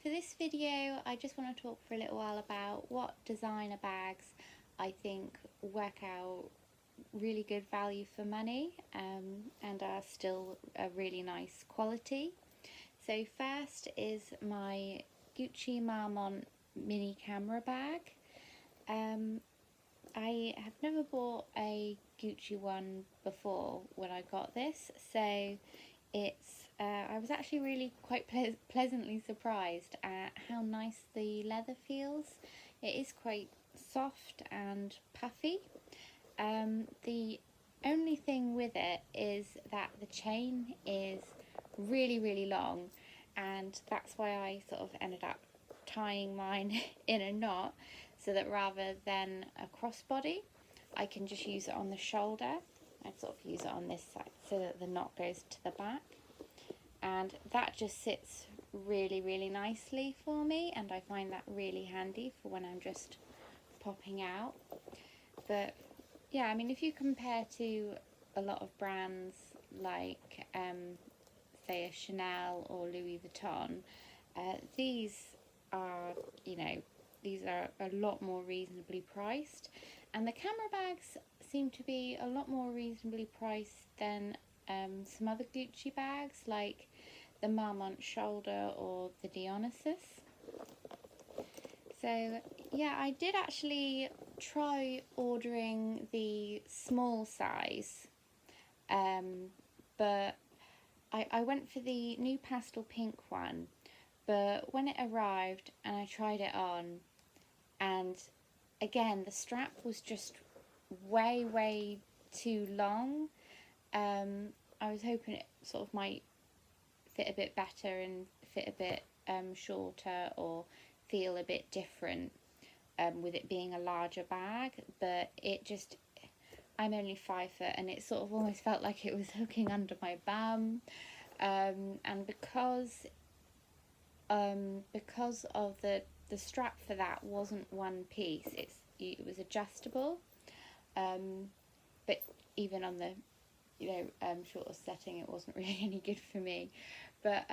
for this video I just want to talk for a little while about what designer bags I think work out really good value for money and are still a really nice quality. So first is my Gucci Marmont mini camera bag. I have never bought a Gucci one before when I got this, so it's I was actually really quite pleasantly surprised at how nice the leather feels. It is quite soft and puffy. The only thing with it is that the chain is really long, and that's why I sort of ended up tying mine in a knot, so that rather than a crossbody I can just use it on the shoulder. I sort of use it on this side so that the knot goes to the back, and that just sits really nicely for me, and I find that really handy for when I'm just popping out. But yeah, I mean, if you compare to a lot of brands like say a Chanel or Louis Vuitton, these are, these are a lot more reasonably priced, and the camera bags seem to be a lot more reasonably priced than some other Gucci bags like the Marmont shoulder or the Dionysus. So yeah, I did actually try ordering the small size, but I went for the new pastel pink one, but when it arrived and I tried it on, and again the strap was just way too long. I was hoping it sort of might fit a bit better and fit a bit shorter or feel a bit different with it being a larger bag, but it just, I'm only 5 foot and it sort of almost felt like it was hooking under my bum, and because of the strap for that wasn't one piece, it was adjustable, but even on the shorter setting it wasn't really any good for me. But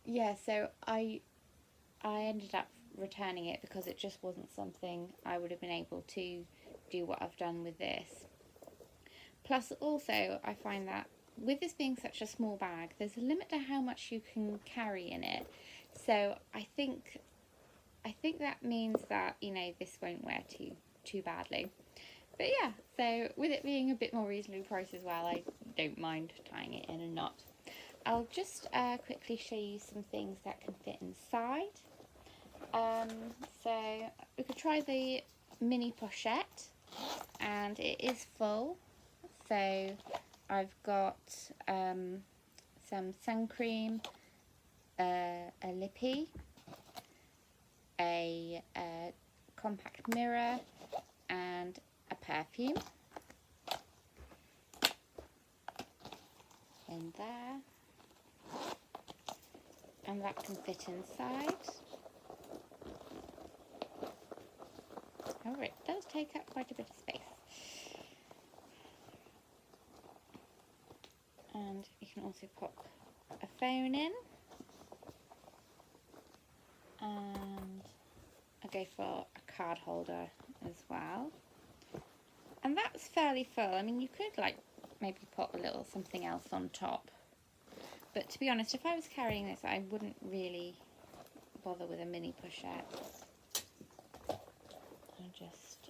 yeah, so I ended up returning it because it just wasn't something I would have been able to do what I've done with this. Plus also I find that with this being such a small bag, there's a limit to how much you can carry in it, so I think that means that this won't wear too badly. But yeah, so with it being a bit more reasonably priced as well, I don't mind tying it in a knot. I'll just quickly show you some things that can fit inside. So we could try the mini pochette, and it is full. So I've got some sun cream, a lippy, a compact mirror, and a perfume in there, and that can fit inside. However, it does take up quite a bit of space. And you can also pop a phone in, and I go for a card holder as well. And that's fairly full. I mean, you could like maybe put a little something else on top, but to be honest, if I was carrying this I wouldn't really bother with a mini pochette. I'll just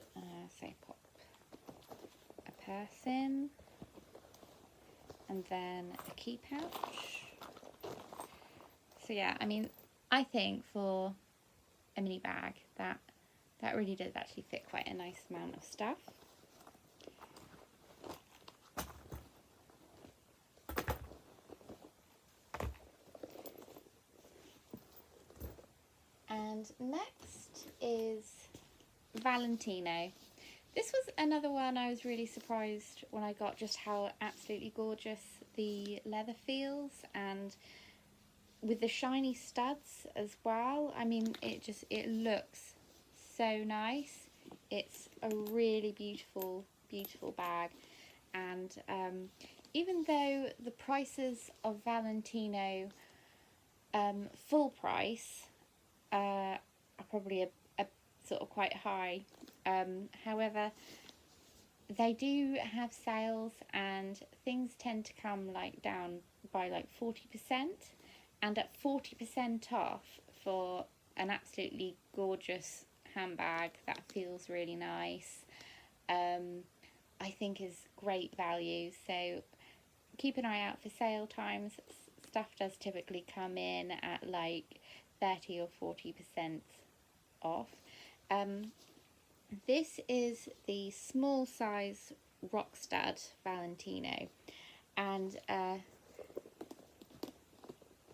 say pop a purse in, and then a key pouch. So yeah, I mean, I think for a mini bag that really does actually fit quite a nice amount of stuff. And next is Valentino. This was another one I was really surprised when I got, just how absolutely gorgeous the leather feels, and with the shiny studs as well. I mean, it looks so nice. It's a really beautiful bag, and even though the prices of Valentino Full price are probably a sort of quite high. However, they do have sales, and things tend to come like down by like 40%, and at 40% off for an absolutely gorgeous handbag that feels really nice, I think is great value. So keep an eye out for sale times. Stuff does typically come in at like 30 or 40% off. This is the small size Rockstud Valentino, and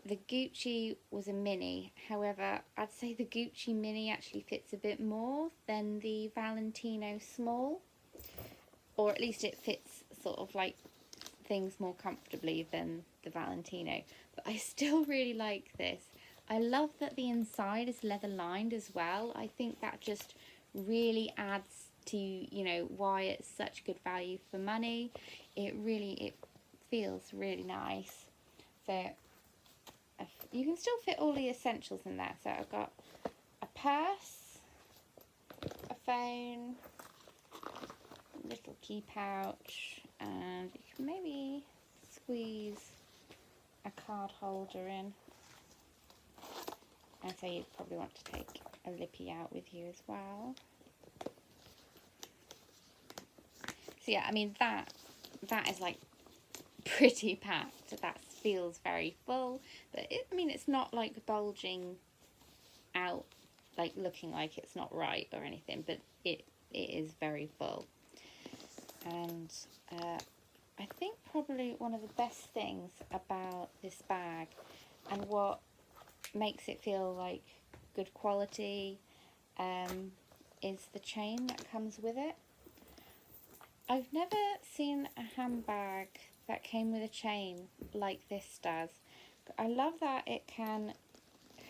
the Gucci was a mini. However, I'd say the Gucci mini actually fits a bit more than the Valentino small, or at least it fits sort of like things more comfortably than the Valentino. But I still really like this. I love that the inside is leather lined as well. I think that just really adds to, you know, why it's such good value for money. It feels really nice. So you can still fit all the essentials in there. So I've got a purse, a phone, a little key pouch, and you can maybe squeeze a card holder in. And so you'd probably want to take a lippy out with you as well. So yeah, I mean that is like pretty packed. That feels very full, but I mean it's not like bulging out, like looking like it's not right or anything, but it is very full. And I think probably one of the best things about this bag, and what makes it feel like good quality, is the chain that comes with it. I've never seen a handbag that came with a chain like this does. But I love that it can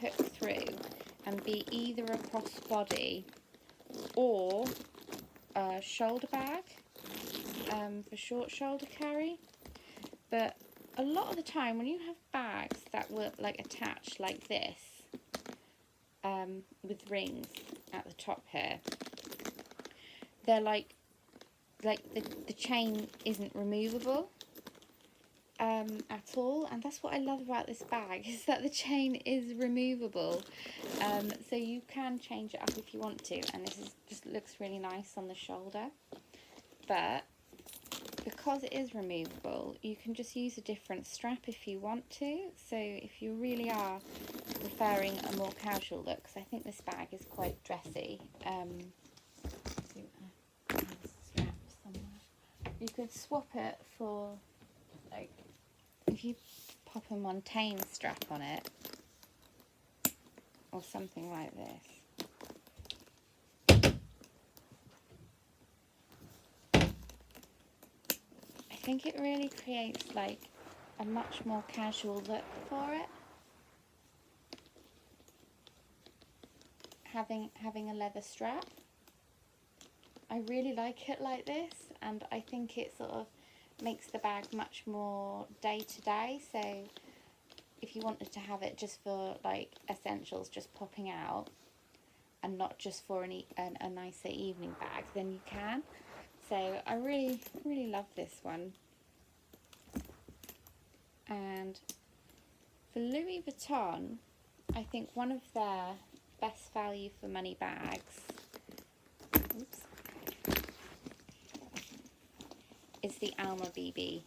hook through and be either a crossbody or a shoulder bag, for short shoulder carry. But a lot of the time when you have bags that were like attached like this, with rings at the top here, they're like the chain isn't removable at all, and that's what I love about this bag, is that the chain is removable. So you can change it up if you want to, and this just looks really nice on the shoulder. But because it is removable, you can just use a different strap if you want to. So if you really are preferring a more casual look, because I think this bag is quite dressy, you could swap it for, like, if you pop a Montaigne strap on it, or something like this. I think it really creates like a much more casual look for it. Having a leather strap. I really like it like this, and I think it sort of makes the bag much more day to day. So if you wanted to have it just for like essentials, just popping out, and not just for a nicer evening bag, then you can. So I really love this one. And for Louis Vuitton, I think one of their best value for money bags, is the Alma BB.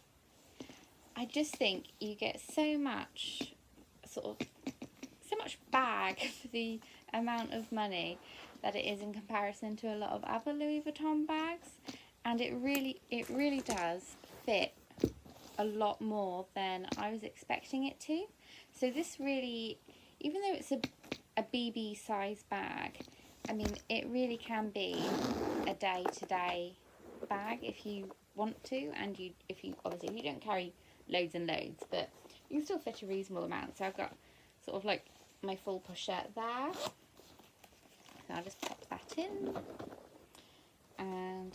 I just think you get so much bag for the amount of money that it is in comparison to a lot of other Louis Vuitton bags, and it really does fit a lot more than I was expecting it to. So this really, even though it's a BB size bag, I mean it really can be a day-to-day bag if you want to, and if you don't carry loads and loads, but you can still fit a reasonable amount. So I've got sort of like my full pochette there, so I'll just pop that in, and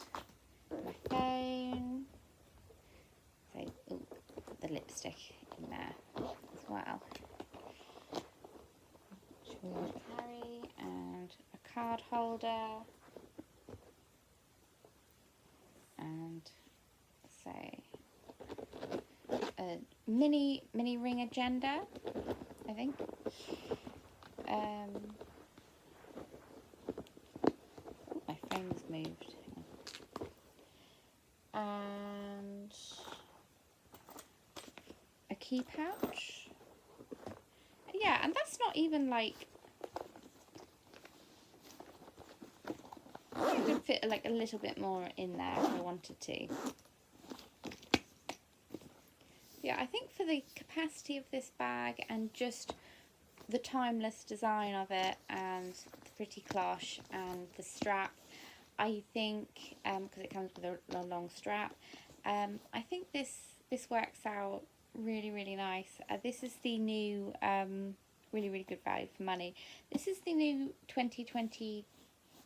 my phone, so the lipstick in there as well. card holder, and so a mini ring agenda, I think. My phone's moved. And a key pouch. Yeah, and that's not even like, I could fit like a little bit more in there if I wanted to. Yeah, I think for the capacity of this bag and just the timeless design of it and the pretty cloche and the strap, I think, because it comes with a long strap, I think this works out really nice. This is the new, really good value for money. This is the new 2020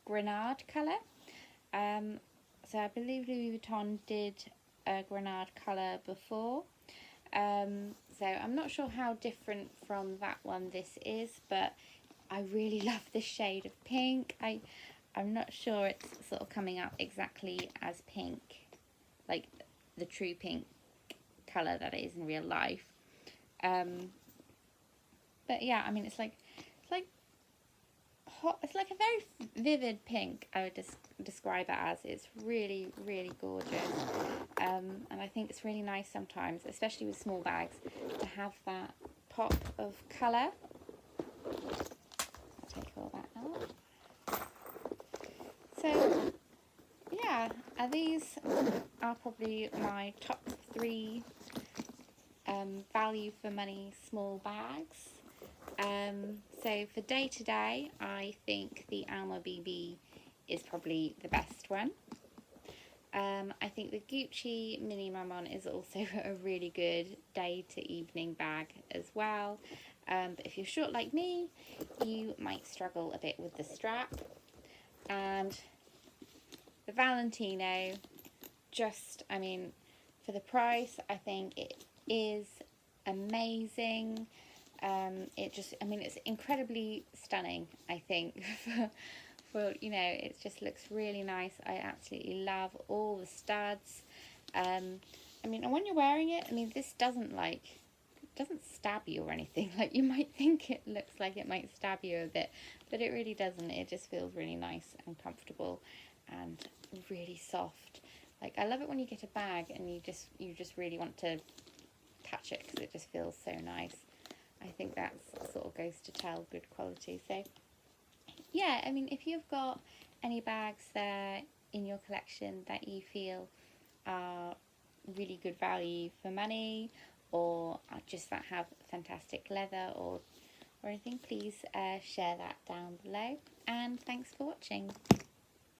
Grenade colour. So I believe Louis Vuitton did a Grenade colour before. So I'm not sure how different from that one this is, but I really love this shade of pink. I'm not sure it's sort of coming out exactly as pink, like the true pink colour that it is in real life. But yeah, I mean, it's like hot. It's like a very vivid pink. I would just describe it as. It's really gorgeous, and I think it's really nice sometimes, especially with small bags, to have that pop of colour. I'll take all that out. So yeah, these are probably my top 3 value for money small bags. So for day to day, I think the Alma BB is probably the best one. I think the Gucci Mini Marmont is also a really good day to evening bag as well. But if you're short like me, you might struggle a bit with the strap. And the Valentino, just, I mean, for the price, I think it is amazing. It just, I mean, it's incredibly stunning, I think, for, you know, it just looks really nice. I absolutely love all the studs. I mean, and when you're wearing it, I mean, this doesn't stab you or anything. Like, you might think it looks like it might stab you a bit, but it really doesn't. It just feels really nice and comfortable and really soft. Like, I love it when you get a bag and you just really want to touch it because it just feels so nice. I think that sort of goes to tell good quality. So yeah, I mean, if you've got any bags there in your collection that you feel are really good value for money, or just that have fantastic leather or anything, please share that down below. And thanks for watching.